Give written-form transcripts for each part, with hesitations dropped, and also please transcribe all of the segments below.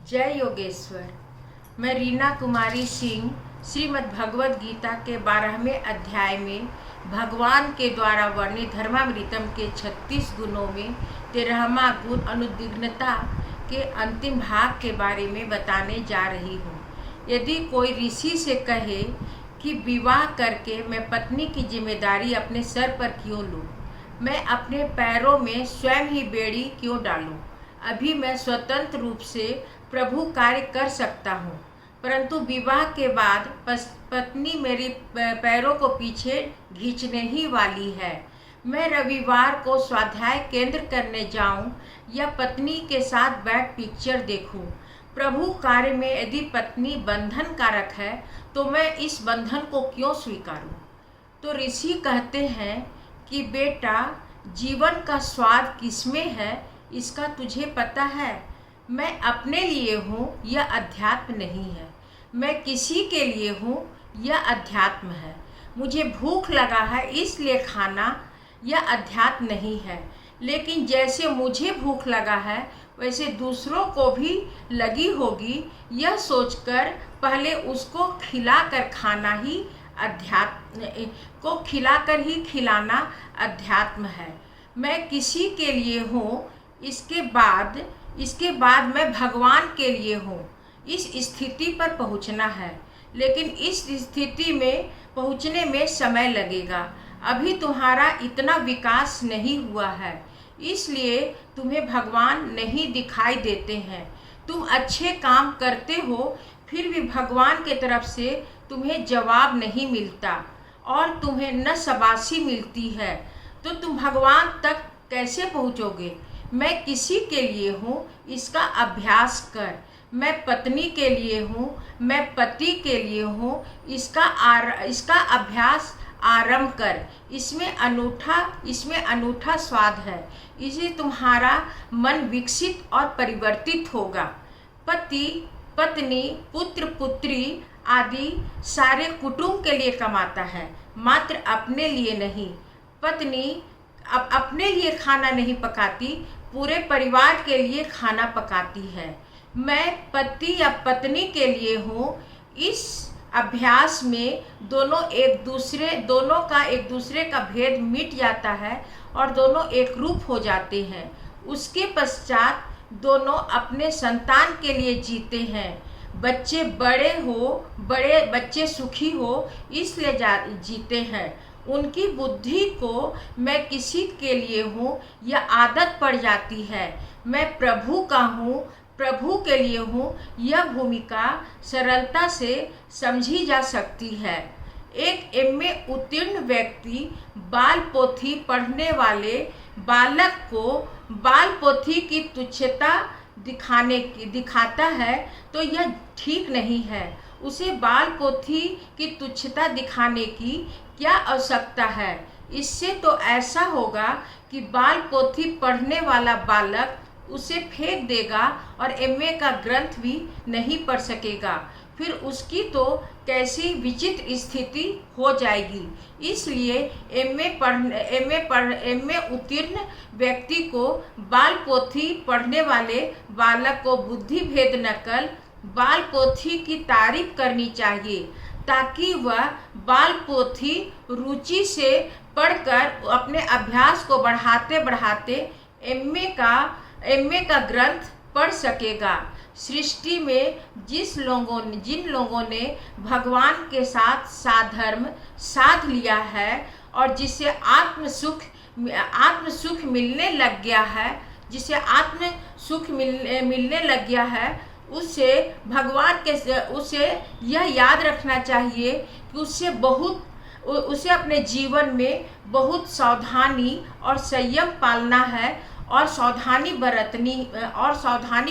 जय योगेश्वर। मैं रीना कुमारी सिंह श्रीमद् भगवद गीता के 12वें अध्याय में भगवान के द्वारा वर्णित धर्मामृतम के 36 गुणों में 13वां गुण अनुद्विग्नता के अंतिम भाग के बारे में बताने जा रही हूँ। यदि कोई ऋषि से कहे कि विवाह करके मैं पत्नी की जिम्मेदारी अपने सर पर क्यों लूँ, मैं अपने पैरों में स्वयं ही बेड़ी क्यों डालूं? अभी मैं स्वतंत्र रूप से प्रभु कार्य कर सकता हूँ, परंतु विवाह के बाद पत्नी मेरी पैरों को पीछे खींचने ही वाली है। मैं रविवार को स्वाध्याय केंद्र करने जाऊं या पत्नी के साथ बैठ पिक्चर देखूं। प्रभु कार्य में यदि पत्नी बंधन कारक है तो मैं इस बंधन को क्यों स्वीकारूं? तो ऋषि कहते हैं कि बेटा, जीवन का स्वाद किसमें है इसका तुझे पता है। मैं अपने लिए हूँ, यह अध्यात्म नहीं है। मैं किसी के लिए हूँ, यह अध्यात्म है। मुझे भूख लगा है इसलिए खाना, यह अध्यात्म नहीं है। लेकिन जैसे मुझे भूख लगा है वैसे दूसरों को भी लगी होगी, यह सोचकर पहले उसको खिलाकर खाना ही अध्यात्म को खिलाकर ही खिलाना अध्यात्म है। मैं किसी के लिए हूँ, इसके बाद मैं भगवान के लिए हूँ। इस स्थिति पर पहुँचना है, लेकिन इस स्थिति में पहुँचने में समय लगेगा। अभी तुम्हारा इतना विकास नहीं हुआ है, इसलिए तुम्हें भगवान नहीं दिखाई देते हैं। तुम अच्छे काम करते हो, फिर भी भगवान के तरफ से तुम्हें जवाब नहीं मिलता और तुम्हें न शाबाशी मिलती है, तो तुम भगवान तक कैसे पहुँचोगे? मैं किसी के लिए हूँ, इसका अभ्यास कर। मैं पत्नी के लिए हूँ, मैं पति के लिए हूँ, इसका अभ्यास आरंभ कर। इसमें अनूठा स्वाद है। इससे तुम्हारा मन विकसित और परिवर्तित होगा। पति, पत्नी, पुत्र, पुत्री आदि सारे कुटुंब के लिए कमाता है, मात्र अपने लिए नहीं। पत्नी अब अपने लिए खाना नहीं पकाती, पूरे परिवार के लिए खाना पकाती है। मैं पति या पत्नी के लिए हूँ। इस अभ्यास में दोनों का एक दूसरे का भेद मिट जाता है और दोनों एक रूप हो जाते हैं। उसके पश्चात दोनों अपने संतान के लिए जीते हैं। बच्चे बच्चे सुखी हो इसलिए जीते हैं। उनकी बुद्धि को मैं किसी के लिए हूँ यह आदत पड़ जाती है। मैं प्रभु का हूँ, प्रभु के लिए हूँ, यह भूमिका सरलता से समझी जा सकती है। एक एमए उत्तीर्ण व्यक्ति बाल पोथी पढ़ने वाले बालक को बाल पोथी की तुच्छता दिखाता है तो यह ठीक नहीं है। उसे बाल पोथी की तुच्छता दिखाने की क्या आवश्यकता है? इससे तो ऐसा होगा कि बाल पोथी पढ़ने वाला बालक उसे फेंक देगा और एमए का ग्रंथ भी नहीं पढ़ सकेगा। फिर उसकी तो कैसी विचित्र स्थिति हो जाएगी। इसलिए एमए उत्तीर्ण व्यक्ति को बाल पोथी पढ़ने वाले बालक को बुद्धि भेद नकल बाल पोथी की तारीफ करनी चाहिए, ताकि वह बाल पोथी रुचि से पढ़कर अपने अभ्यास को बढ़ाते एमए का ग्रंथ पढ़ सकेगा। सृष्टि में जिन लोगों ने भगवान के साथ साधर्म साध लिया है और जिसे आत्म सुख मिलने लग गया है, उसे यह याद रखना चाहिए कि उसे अपने जीवन में बहुत सावधानी और संयम पालना है और सावधानी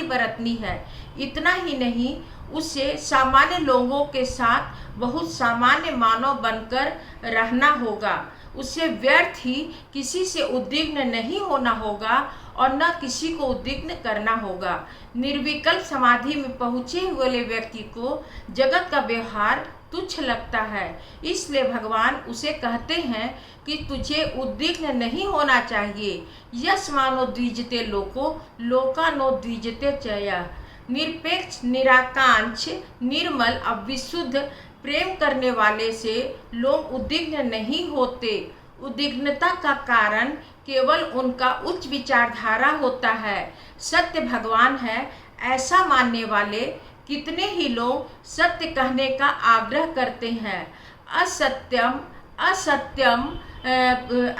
बरतनी है। इतना ही नहीं, उसे सामान्य लोगों के साथ बहुत सामान्य मानव बनकर रहना होगा। उसे व्यर्थ ही किसी से उद्विग्न नहीं होना होगा और न किसी को उद्विग्न करना होगा। निर्विकल्प समाधि में पहुँचे हुए व्यक्ति को जगत का व्यवहार तुच्छ लगता है, इसलिए भगवान उसे कहते हैं कि तुझे उद्विग्न नहीं होना चाहिए। यस्मानो द्विजते लोको लोकानो द्विजते चया। निरपेक्ष, निराकांक्ष, निर्मल और विशुद्ध प्रेम करने वाले से लोग उद्विग्न नहीं होते। उद्विग्नता का कारण केवल उनका उच्च विचारधारा होता है। सत्य भगवान है, ऐसा मानने वाले कितने ही लोग सत्य कहने का आग्रह करते हैं। असत्यम असत्यम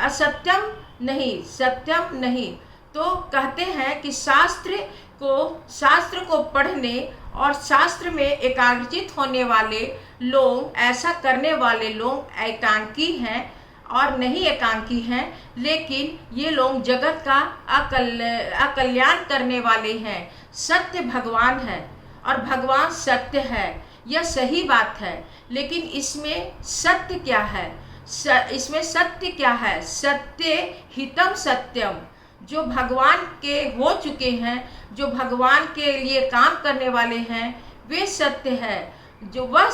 असत्यम नहीं, सत्यम नहीं, तो कहते हैं कि शास्त्र को पढ़ने और शास्त्र में एकाग्रचित होने वाले लोग, ऐसा करने वाले लोग एकांकी हैं और नहीं एकांकी हैं, लेकिन ये लोग जगत का अकल्याण करने वाले हैं। सत्य भगवान है और भगवान सत्य है, यह सही बात है, लेकिन इसमें सत्य क्या है? इसमें सत्य क्या है? सत्य हितम सत्यम। जो भगवान के हो चुके हैं, जो भगवान के लिए काम करने वाले हैं, वे सत्य है। जो वह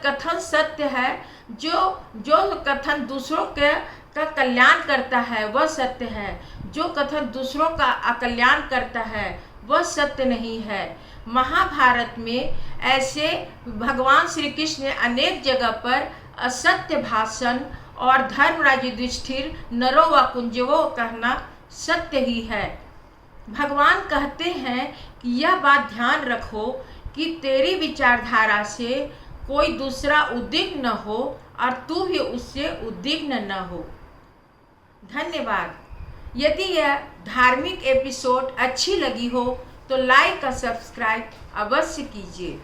कथन सत्य है। जो कथन दूसरों का कल्याण करता है वह सत्य है। जो कथन दूसरों का अकल्याण करता है वह सत्य नहीं है। महाभारत में ऐसे भगवान श्री कृष्ण ने अनेक जगह पर असत्य भाषण और धर्मराज युधिष्ठिर नरो व कुंजवो कहना सत्य ही है। भगवान कहते हैं कि यह बात ध्यान रखो कि तेरी विचारधारा से कोई दूसरा उद्विग्न न हो और तू भी उससे उद्विग्न न हो। धन्यवाद। यदि यह धार्मिक एपिसोड अच्छी लगी हो तो लाइक और सब्सक्राइब अवश्य कीजिए।